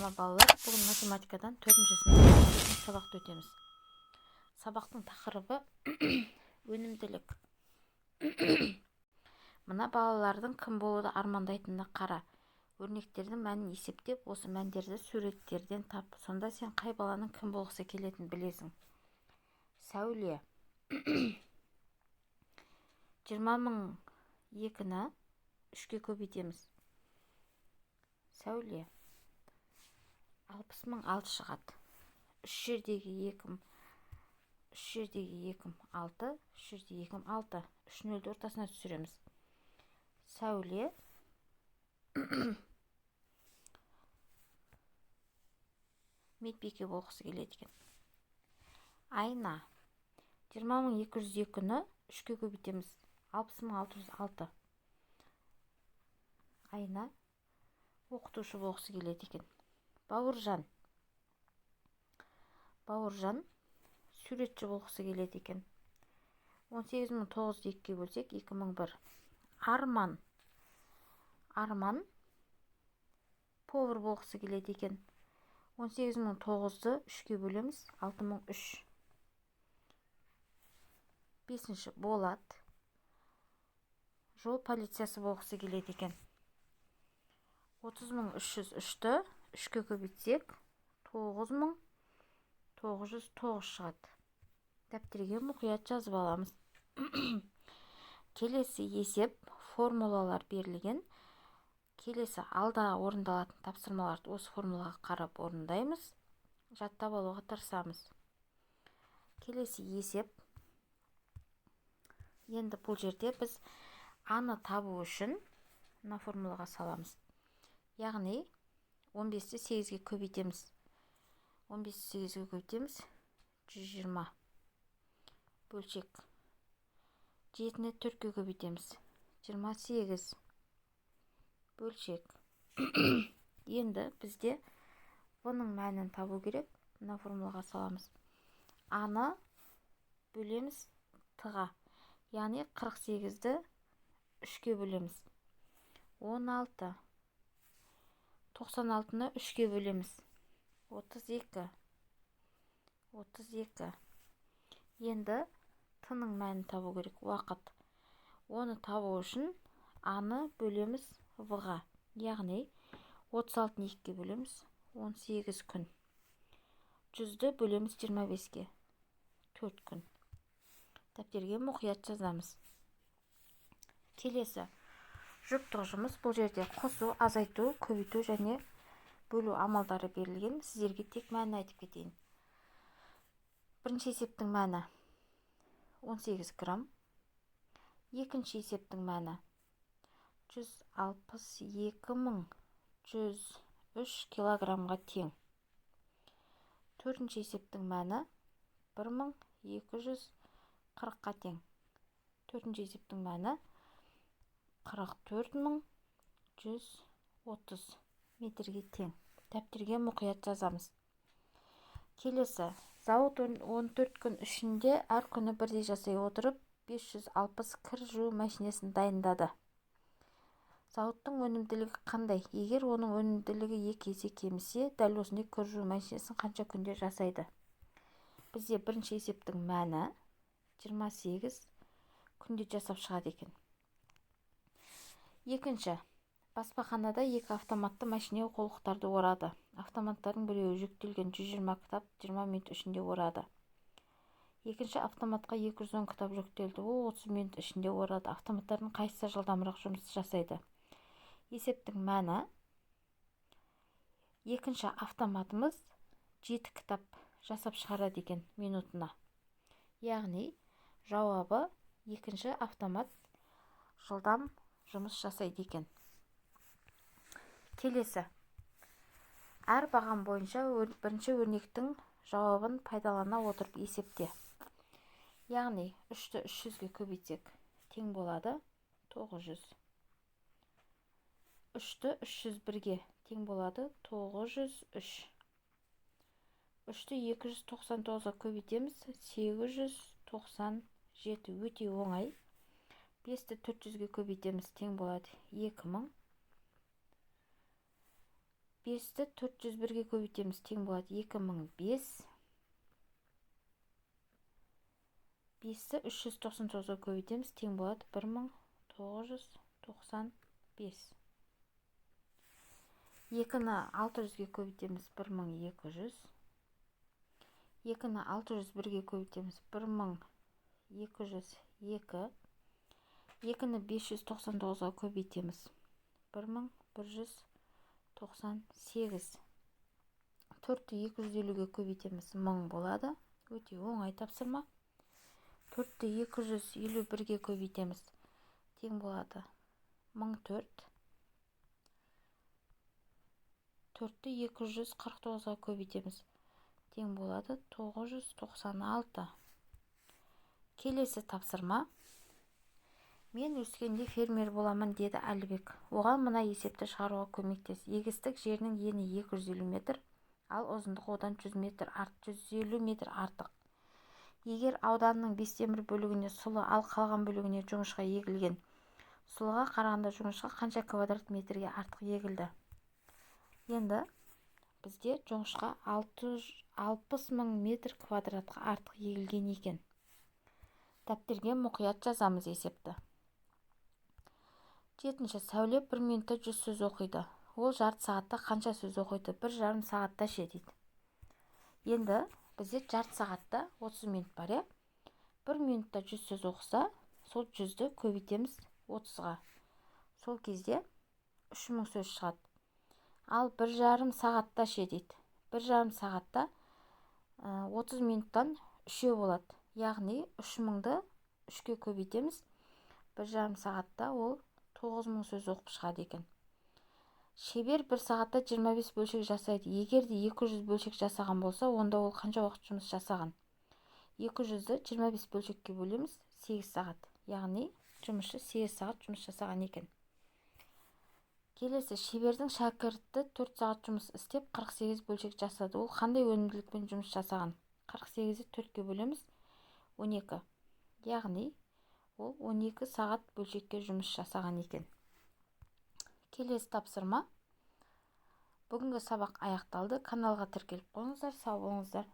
Саламатсыздар ма балалар? Бүгін математикадан 4-ші сыныптың сабақты өтеміз. Сабақтың тақырыбы өнімділік. Мына балалардың кім болуды армандайтынына қара. Өрнектердің мәнін есептеп, осы мәндерді суреттерден тап. Сонда сен қай баланың кім болғысы келетінін білесің. Сәуле. 20.002-ні 3-ке көбейтеміз. Сәуле. 60.000 6 шығады. 3 жердегі 2 6, 3 жердегі 2 6. 3 нөлді ортасына түсіреміз. Сәуле. Медбике болғысы келеді екен. Айна. 20.202-ні 3-ке көбейтеміз. 60.606. Айна оқытушы болғысы келеді екен. Бауыржан. Бауыржан суретші болғысы келеді екен. 18.900-ді 2-ке бөлсек 2001. Арман. Арман повар болғысы келеді екен. 18.900-ды 3-ке бөлеміз 6003. 5-ші Болат. Жол полициясы болғысы келеді екен. 30.303-ді 3-ке көбейтсек 9.909 шығады. Дәптерге мұқият жазып аламыз. Келесі есеп формулалар берілген. Келесі алда орындалатын тапсырмаларды осы формулаға қарап орындаймыз. Жаттап алуға тырысамыз. Келесі есеп. Енді бұл жерде біз аны табу үшін мына формулаға саламыз. Яғни 15-ті 8-ге көбейтеміз. 15-ті 8-ге көбейтеміз. 120. Бөлшек. 7-ні 4-ге көбейтеміз. 28. Бөлшек. Енді бізде бұның мәнін табу керек. Мына формулаға саламыз. Аны бөлеміз т-ға. Яғни 48-ді 3-ке бөлеміз. 16. 96-ны 3-ке бөлеміз. 32. 32. Енді т-ның мәнін табу керек. Уақыт. Оны табу үшін аны бөлеміз в-ға. Яғни 36-ны 2-ке бөлеміз. 18 күн. 100-ді бөлеміз 25-ке. 4 күн. Дәптерге мұқият жазамыз. Келесі жұптық жұмыс. Бұл жерде қосу, азайту, көбейту және бөлу амалдары берілген. Сіздерге тек мәнін айтып кетейін. Бірінші есептің мәні 18 грамм. Екінші есептің мәні 162.103 килограммға тең. Төртінші есептің мәні 1240-қа тең. Төртінші есептің мәні 44.130 метрге тең. Дәптерге мұқият жазамыз. Келесі, зауыт 14 күн ішінде әр күні бірдей жасай отырып 560 кір жуу машинесін дайындады. Зауыттың өнімділігі қандай? Егер оның өнімділігі 2 есе кемісе, дәл осындай кір жуу машинесін қанша күнде жасайды? Бізде бірінші есептің мәні 28 күнде жасап шығады екен. Екінші, баспаханада 2 автоматты машина қолықтарды орады. Автоматтардың біреуі жүктелген 120 кітап 20 минут ішінде орады. Екінші автоматқа 210 кітап жүктелді. Ол 30 минут ішінде орады. Автоматтардың қайсысы жылдамырақ жұмыс жасайды? Есептің мәні. Екінші автоматымыз 7 кітап жасап шығарады екен минутына. Яғни жауабы екінші автомат жылдам жұмыс жасайды екен. Келесі. Әр баған бойынша бірінші өрнектің жауабын пайдалана отырып есепте. Яғни 3-ті 300-ге көбейтсек тең болады 900. 3-ті 301-ге тең болады 903. 3-ті 299-ға көбейтеміз 897. Өте оңай. 5-ті 400-ге көбейтеміз тең болады 2000. 5-ті 401-ге көбейтеміз, тең болады 2005. 5-ті 399-ға көбейтеміз, тең болады 1995. 2-ні 600-ге көбейтеміз, 1200. 2-ні 601-ге көбейтеміз, 1202. 2-ні 599-ға көбейтеміз, 1198. 4-ті 250-ге көбейтеміз, 1000 болады. Өте оңай тапсырма. 4-ті 251-ге көбейтеміз, тең болады 1004. 4-ті 249-ға көбейтеміз, тең болады 996. Келесі тапсырма. Мен өскенде фермер боламын, деді Әлібек. Оған мына есепті шығаруға көмектес. Егістік жерінің ені 250 метр, ал ұзындығы одан 150 метр артық. Егер ауданның 5/1 бөлігіне сұлы, ал қалған бөлігіне жоңышқа егілген, сұлыға қарағанда жоңышқа қанша квадрат метрге артық егілді? Енді бізде жоңышқа 60.000 метр квадратқа артық егілген екен. Дәптерге мұқият жазамыз есепті. 7-ші, Сәуле 1 минутта 100 сөз оқиды. Ол жарты сағатта қанша сөз оқиды? 1,5 сағатта ше дейді. Енді бізде жарты сағатта 30 минут бар, 1 минутта 100 сөз оқыса, сол 100-ді көбейтеміз 30-ға. Сол кезде 3000 сөз шығады. Ал 1,5 сағатта ше дейді. 1,5 сағатта 30 минуттан 3 болады. Яғни 3000-ды 3-ке көбейтеміз. 1,5 сағатта ол 9000 сөз оқып шығады екен. Шебер 1 сағатта 25 бөлшек жасайды. Егер де 200 бөлшек жасаған болса, онда ол қанша уақыт жұмыс жасаған? 200-ді 25 бөлшекке бөлеміз, 8 сағат. Яғни жұмысшы 8 сағат жұмыс жасаған екен. Келесі, шебердің шәкірті 4 сағат жұмыс істеп 48 бөлшек жасады. Ол қандай өнімділікпен жұмыс жасаған? 48-ді 4-ке бөлеміз, 12. Яғни ол 12 сағат бөлшекке жұмыс жасаған екен. Келесі тапсырма. Бүгінгі сабақ аяқталды. Каналға тіркеліп қойыңыздар, сау болыңыздар.